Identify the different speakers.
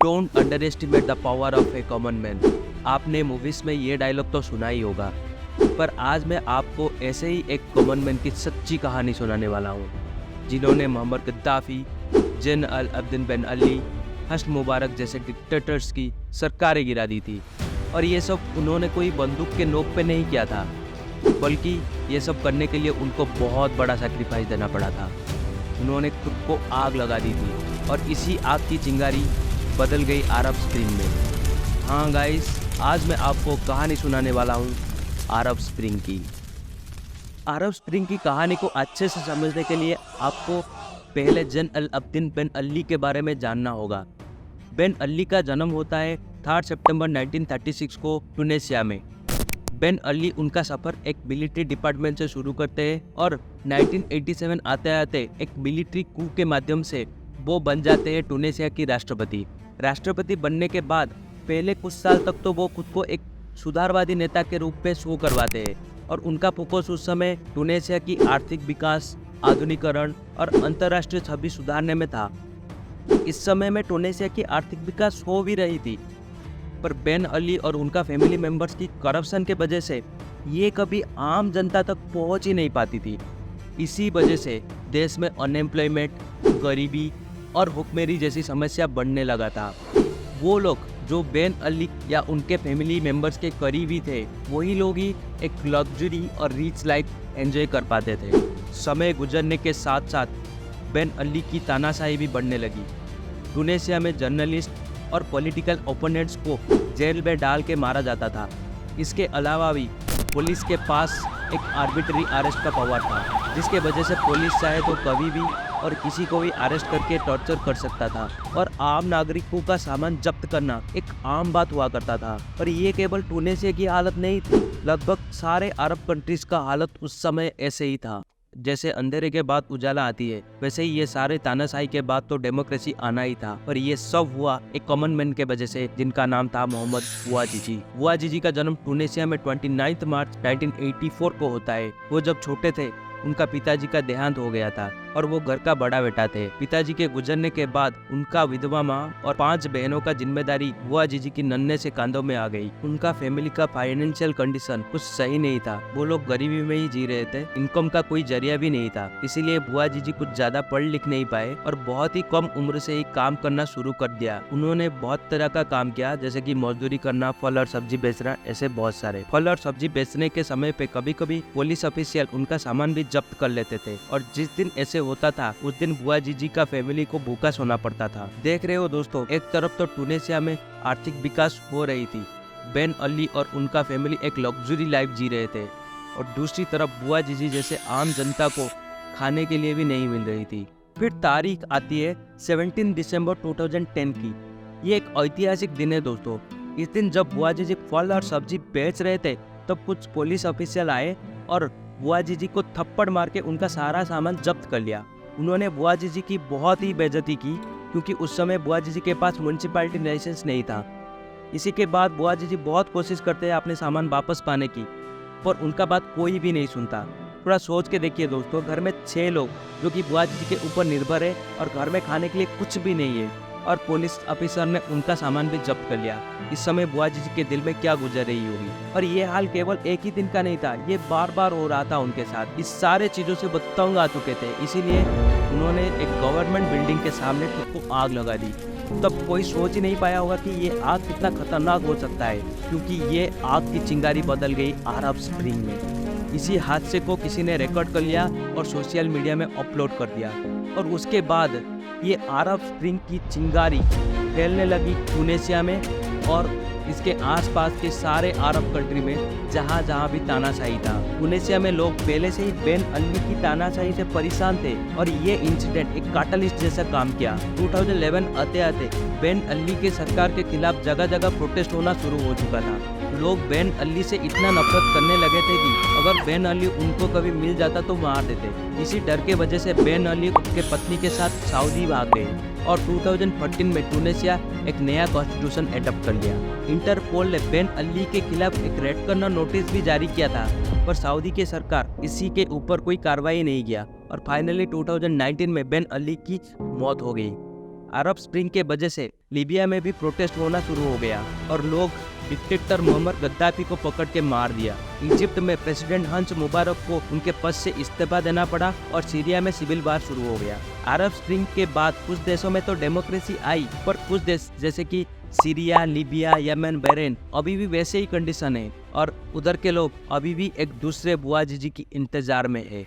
Speaker 1: Don't under estimate the power of A common man. आपने movies में ये dialogue तो सुना ही होगा, पर आज मैं आपको ऐसे ही एक कॉमन मैन की सच्ची कहानी सुनाने वाला हूँ, जिन्होंने मोहम्मद गद्दाफी, जैन अल अब्दिन बेन अली, हस्नी मुबारक जैसे डिक्टेटर्स की सरकारें गिरा दी थी। और ये सब उन्होंने कोई बंदूक के नोक पे नहीं किया था, बल्कि ये सब करने के लिए उनको बहुत बड़ा सैक्रिफाइस देना पड़ा था। उन्होंने खुद को आग लगा दी थी और इसी आग की चिंगारी बदल गई अरब स्प्रिंग में। हाँ गाइस, आज मैं आपको कहानी सुनाने वाला हूँ अरब स्प्रिंग की। अरब स्प्रिंग की कहानी को अच्छे से समझने के लिए आपको पहले जैन अल अब्दिन बेन अली के बारे में जानना होगा। बेन अली का जन्म होता है 3 सितंबर 1936 को टूनेशिया में। बेन अली उनका सफ़र एक मिलिट्री डिपार्टमेंट से शुरू करते हैं और 1987 आते आते एक मिलिट्री कू के माध्यम से वो बन जाते हैं टूनेशिया की राष्ट्रपति। राष्ट्रपति बनने के बाद पहले कुछ साल तक तो वो खुद को एक सुधारवादी नेता के रूप में शो करवाते हैं और उनका फोकस उस समय टूनेशिया की आर्थिक विकास, आधुनिकीकरण और अंतर्राष्ट्रीय छवि सुधारने में था। इस समय में टूनेशिया की आर्थिक विकास हो भी रही थी, पर बेन अली और उनका फैमिली मेंबर्स की करप्शन के वजह से ये कभी आम जनता तक पहुंच ही नहीं पाती थी। इसी वजह से देश में अनएम्प्लॉयमेंट, गरीबी और भुखमरी जैसी समस्या बढ़ने लगा था। वो लोग जो बेन अली या उनके फैमिली मेंबर्स के करीबी थे, वही लोग ही एक लग्जरी और रिच लाइफ एंजॉय कर पाते थे। समय गुजरने के साथ साथ बेन अली की तानाशाही भी बढ़ने लगी। टूनेशिया में जर्नलिस्ट और पॉलिटिकल ओपोनेंट्स को जेल में डाल के मारा जाता था। इसके अलावा भी पुलिस के पास एक आर्बिट्री अरेस्ट का पावर था, जिसके वजह से पुलिस चाहे तो कभी भी और किसी को भी अरेस्ट करके टॉर्चर कर सकता था और आम नागरिकों का सामान जब्त करना एक आम बात हुआ करता था। और ये केवल टूनेशिया की हालत नहीं थी, लगभग सारे अरब कंट्रीज का हालत उस समय ऐसे ही था। जैसे अंधेरे के बाद उजाला आती है, वैसे ही ये सारे तानाशाही के बाद तो डेमोक्रेसी आना ही था। और ये सब हुआ एक कॉमन मैन के वजह से, जिनका नाम था मोहम्मद बouazizi। बouazizi का जन्म टूनेशिया में 29 मार्च 1984 को होता है। वो जब छोटे थे उनका पिताजी का देहांत हो गया था और वो घर का बड़ा बेटा थे। पिताजी के गुजरने के बाद उनका विधवा माँ और 5 बहनों का जिम्मेदारी बouazizi की नन्हे से कांधों में आ गई। उनका फैमिली का फाइनेंशियल कंडीशन कुछ सही नहीं था, वो लोग गरीबी में ही जी रहे थे, इनकम का कोई जरिया भी नहीं था। इसीलिए bouazizi कुछ ज्यादा पढ़ लिख नहीं पाए और बहुत ही कम उम्र से ही काम करना शुरू कर दिया। उन्होंने बहुत तरह का काम किया, जैसे कि मजदूरी करना, फल और सब्जी बेचना, ऐसे बहुत सारे। फल और सब्जी बेचने के समय पे कभी कभी पुलिस ऑफिशियल उनका सामान भी जब्त कर लेते थे और जिस दिन ऐसे होता था उस दिन bouazizi का फैमिली को भूखा सोना पड़ता था। देख रहे हो दोस्तों, एक तरफ तो टूनेशिया में आर्थिक विकास हो रही थी, बेन अली और उनका फैमिली एक लग्जरी लाइफ जी रहे थे, और दूसरी तरफ bouazizi जैसे आम जनता को खाने के लिए भी नहीं मिल रही थी। फिर तारीख आती है 17 दिसंबर 2010 की। ये एक ऐतिहासिक दिन है दोस्तों। इस दिन जब bouazizi फल और सब्जी बेच रहे थे, तब कुछ पुलिस ऑफिशियल आए और bouazizi को थप्पड़ मार के उनका सारा सामान जब्त कर लिया। उन्होंने bouazizi की बहुत ही बेइज्जती की, क्योंकि उस समय bouazizi के पास म्युनिसिपैलिटी लाइसेंस नहीं था। इसी के बाद bouazizi बहुत कोशिश करते हैं अपने सामान वापस पाने की, पर उनका बात कोई भी नहीं सुनता। थोड़ा सोच के देखिए दोस्तों, घर में 6 लोग जो कि bouazizi के ऊपर निर्भर है और घर में खाने के लिए कुछ भी नहीं है, और पुलिस ऑफिसर ने उनका सामान भी जब्त कर लिया। इस समय bouazizi के दिल में क्या गुजर रही होगी। और ये हाल केवल एक ही दिन का नहीं था, ये बार बार हो रहा था उनके साथ। इस सारे चीज़ों से वो तंग आ चुके थे, इसीलिए उन्होंने एक गवर्नमेंट बिल्डिंग के सामने खुद को आग लगा दी। तब कोई सोच ही नहीं पाया होगा कि ये आग कितना खतरनाक हो सकता है, क्योंकि ये आग की चिंगारी बदल गई अरब स्प्रिंग में। इसी हादसे को किसी ने रिकॉर्ड कर लिया और सोशल मीडिया में अपलोड कर दिया, और उसके बाद ये अरब स्प्रिंग की चिंगारी फैलने लगी टूनेशिया में और इसके आसपास के सारे अरब कंट्री में, जहाँ जहाँ भी तानाशाही था। टूनेशिया में लोग पहले से ही बेन अली की तानाशाही से परेशान थे और ये इंसिडेंट एक कैटलिस्ट जैसा काम किया। 2011 आते आते बेन अली के सरकार के खिलाफ जगह जगह प्रोटेस्ट होना शुरू हो चुका था। लोग बेन अली से इतना नफरत करने लगे थे कि अगर बेन अली उनको कभी मिल जाता तो मार देते। इसी डर के वजह से बेन अली उनके पत्नी के साथ सऊदी भाग गए और 2014 में टूनेशिया एक नया कॉन्स्टिट्यूशन एडॉप्ट कर लिया। इंटरपोल ने बेन अली के खिलाफ एक रेड कॉर्नर नोटिस भी जारी किया था, पर सऊदी की सरकार इसी के ऊपर कोई कार्रवाई नहीं किया और फाइनली 2019 में बेन अली की मौत हो गई। अरब स्प्रिंग के वजह से लीबिया में भी प्रोटेस्ट होना शुरू हो गया और लोग डिक्टेटर मोहम्मद गद्दाफी को पकड़ के मार दिया। इजिप्ट में प्रेसिडेंट हंस मुबारक को उनके पद से इस्तीफा देना पड़ा और सीरिया में सिविल वार शुरू हो गया। अरब स्प्रिंग के बाद कुछ देशों में तो डेमोक्रेसी आई, पर कुछ देश जैसे कि सीरिया, लीबिया, यमन, बहरीन अभी भी वैसे ही कंडीशन है और उधर के लोग अभी भी एक दूसरे बुआ जीजी की इंतजार में है।